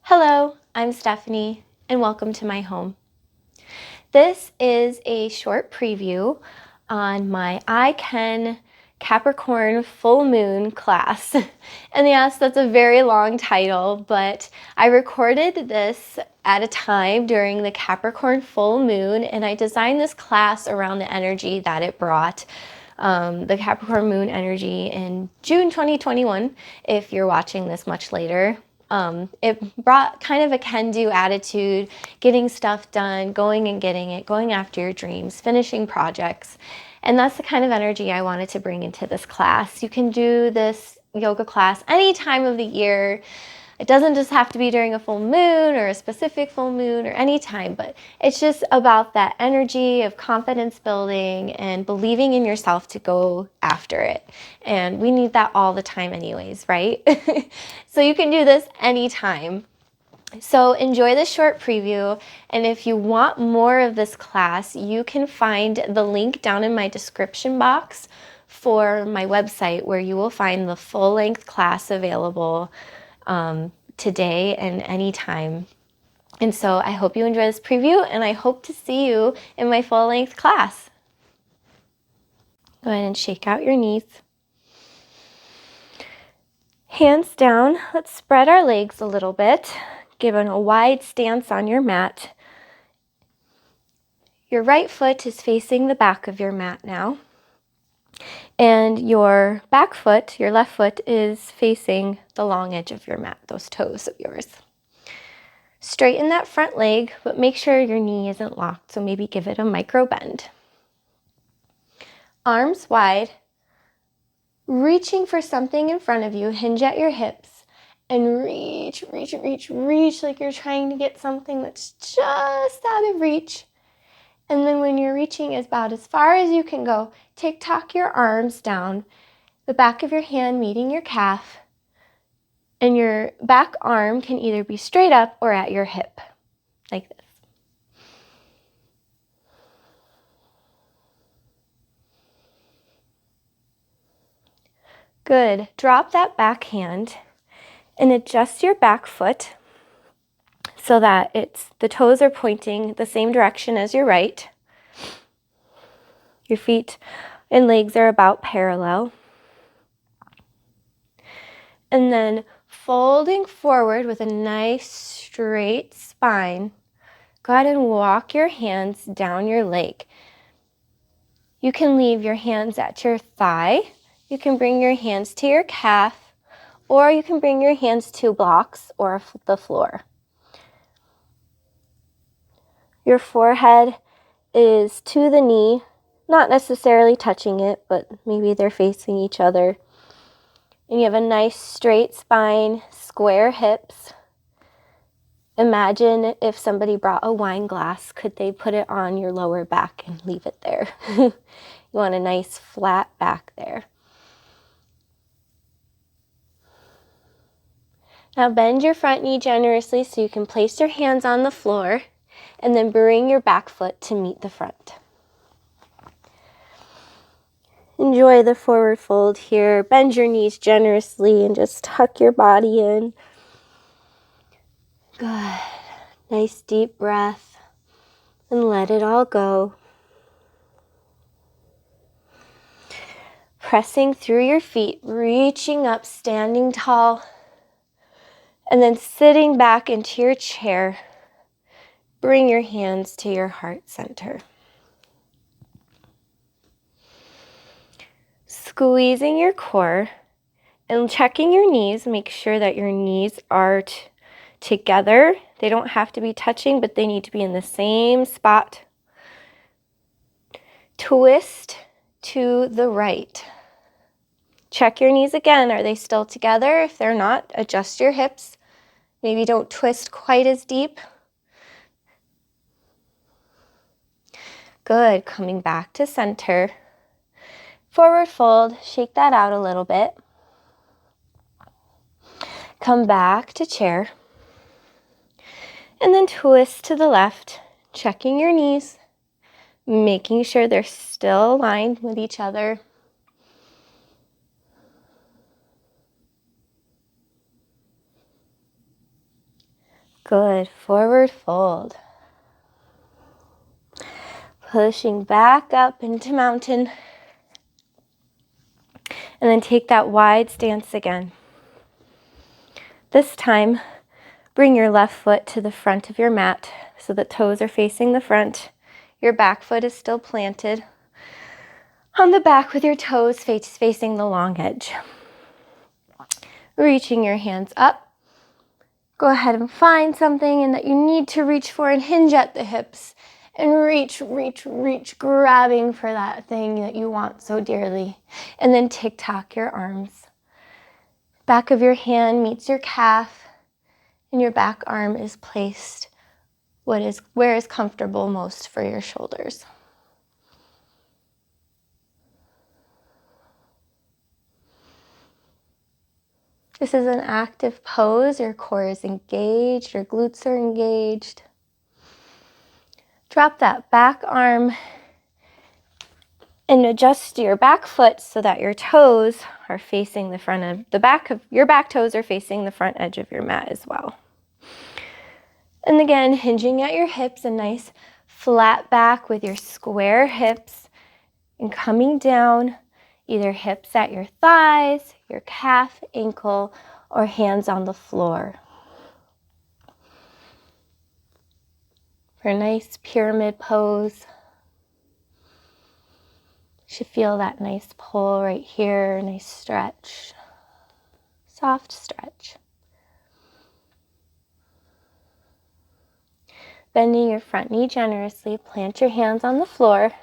Hello, I'm Stephanie, and welcome to my home. This is a short preview on my I Can Capricorn full moon class. And yes, that's a very long title, but I recorded this at a time during the Capricorn full moon, and I designed this class around the energy that it brought. The Capricorn moon energy in June 2021, if you're watching this much later. It brought kind of a can-do attitude, getting stuff done, going and getting it, going after your dreams, finishing projects. And that's the kind of energy I wanted to bring into this class. You can do this yoga class any time of the year. It doesn't just have to be during a full moon or a specific full moon or any time, but it's just about that energy of confidence building and believing in yourself to go after it. And we need that all the time anyways, right? So you can do this anytime. So enjoy this short preview, and if you want more of this class, you can find the link down in my description box for my website where you will find the full-length class available today and anytime. And so I hope you enjoy this preview, and I hope to see you in my full-length class. Go ahead and shake out your knees. Hands down, let's spread our legs a little bit, giving a wide stance on your mat. Your right foot is facing the back of your mat now, and your back foot, your left foot, is facing the long edge of your mat, those toes of yours. Straighten that front leg, but make sure your knee isn't locked, so maybe give it a micro bend. Arms wide, reaching for something in front of you, hinge at your hips, and reach like you're trying to get something that's just out of reach. And then when you're reaching about as far as you can go, tick-tock your arms down, the back of your hand meeting your calf, and your back arm can either be straight up or at your hip, like this. Good. Drop that back hand and adjust your back foot so that the toes are pointing the same direction as your right. Your feet and legs are about parallel. And then folding forward with a nice straight spine, go ahead and walk your hands down your leg. You can leave your hands at your thigh. You can bring your hands to your calf, or you can bring your hands to blocks or the floor. Your forehead is to the knee, not necessarily touching it, but maybe they're facing each other. And you have a nice straight spine, square hips. Imagine if somebody brought a wine glass, could they put it on your lower back and leave it there? You want a nice flat back there. Now bend your front knee generously so you can place your hands on the floor and then bring your back foot to meet the front. Enjoy the forward fold here. Bend your knees generously and just tuck your body in. Good. Nice deep breath and let it all go. Pressing through your feet, reaching up, standing tall, and then sitting back into your chair. Bring your hands to your heart center. Squeezing your core and checking your knees. Make sure that your knees are together. They don't have to be touching, but they need to be in the same spot. Twist to the right. Check your knees again. Are they still together? If they're not, adjust your hips. Maybe don't twist quite as deep. Good. Coming back to center. Forward fold. Shake that out a little bit. Come back to chair. And then twist to the left. Checking your knees. Making sure they're still aligned with each other. Good. Forward fold. Pushing back up into mountain. And then take that wide stance again. This time, bring your left foot to the front of your mat so the toes are facing the front. Your back foot is still planted on the back with your toes facing the long edge. Reaching your hands up. Go ahead and find something that you need to reach for and hinge at the hips. And reach, grabbing for that thing that you want so dearly. And then tick-tock your arms. Back of your hand meets your calf, and your back arm is placed where is comfortable most for your shoulders. This is an active pose. Your core is engaged, your glutes are engaged. Drop that back arm and adjust your back foot so that your toes are facing the front of the back of your back toes are facing the front edge of your mat as well. And again, hinging at your hips, a nice flat back with your square hips and coming down, either hips at your thighs, your calf, ankle, or hands on the floor. For a nice pyramid pose. You should feel that nice pull right here, nice stretch, soft stretch. Bending your front knee generously, plant your hands on the floor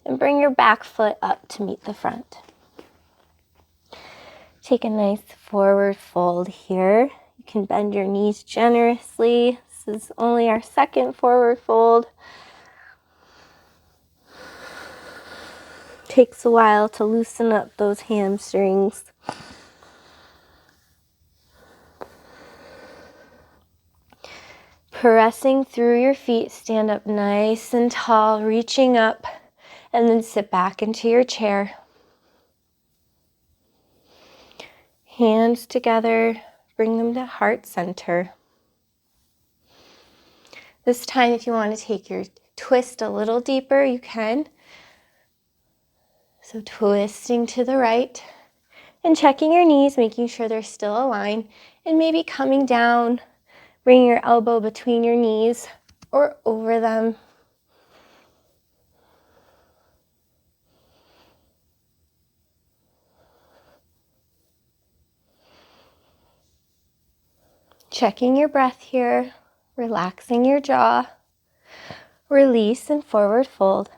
and bring your back foot up to meet the front. Take a nice forward fold here. You can bend your knees generously. This is only our second forward fold. Takes a while to loosen up those hamstrings. Pressing through your feet, stand up nice and tall, reaching up, and then sit back into your chair. Hands together, bring them to heart center. This time, if you want to take your twist a little deeper, you can. So twisting to the right and checking your knees, making sure they're still aligned, and maybe coming down, bring your elbow between your knees or over them. Checking your breath here, relaxing your jaw, release and forward fold.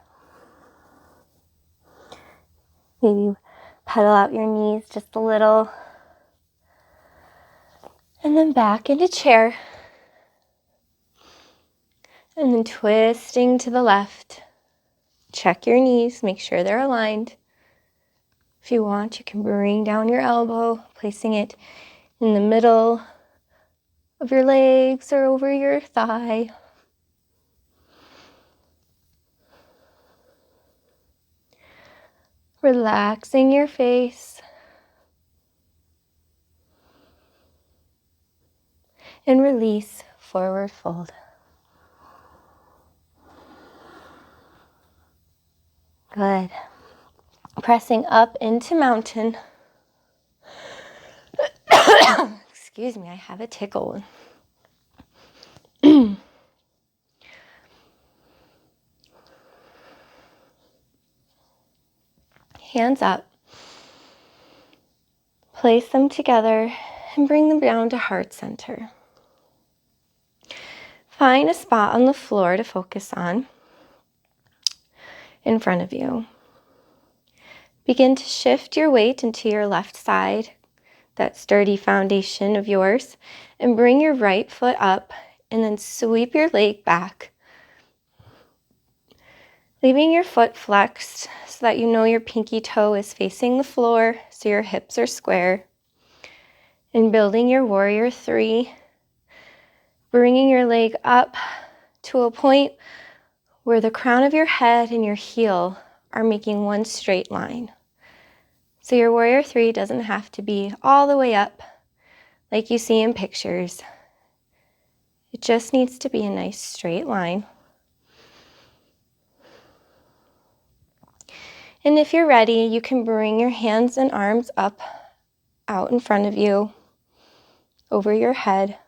Maybe pedal out your knees just a little. And then back into chair. And then twisting to the left. Check your knees, make sure they're aligned. If you want, you can bring down your elbow, placing it in the middle of your legs or over your thigh. Relaxing your face. And release, forward fold. Good. Pressing up into mountain. Excuse me, I have a tickle. Hands up. Place them together and bring them down to heart center. Find a spot on the floor to focus on in front of you. Begin to shift your weight into your left side, that sturdy foundation of yours, and bring your right foot up and then sweep your leg back, leaving your foot flexed so that you know your pinky toe is facing the floor so your hips are square, and building your warrior three, bringing your leg up to a point where the crown of your head and your heel are making one straight line. So your warrior three doesn't have to be all the way up like you see in pictures. It just needs to be a nice straight line. And if you're ready, you can bring your hands and arms up, out in front of you, over your head.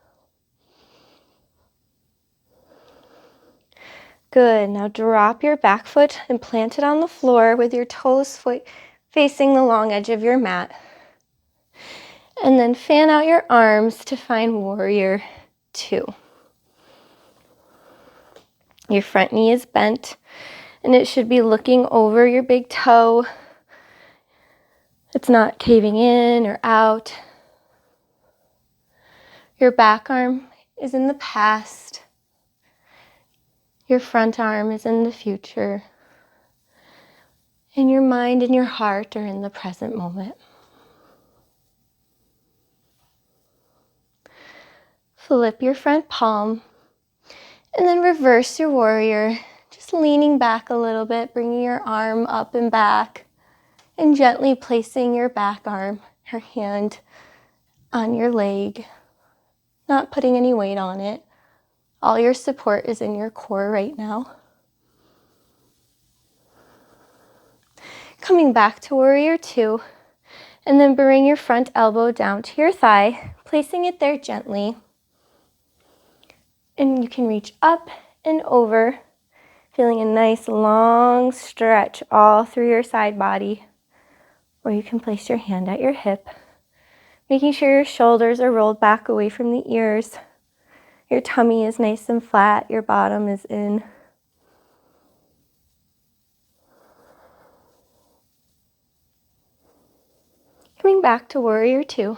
Good. Now drop your back foot and plant it on the floor with your toes facing the long edge of your mat. And then fan out your arms to find warrior 2. Your front knee is bent and it should be looking over your big toe. It's not caving in or out. Your back arm is in the past. Your front arm is in the future. And your mind and your heart are in the present moment. Flip your front palm and then reverse your warrior, just leaning back a little bit, bringing your arm up and back and gently placing your back arm, your hand on your leg, not putting any weight on it. All your support is in your core right now. Coming back to warrior 2, and then bring your front elbow down to your thigh, placing it there gently. And you can reach up and over, feeling a nice long stretch all through your side body. Or you can place your hand at your hip, making sure your shoulders are rolled back away from the ears. Your tummy is nice and flat, your bottom is in. Coming back to warrior 2.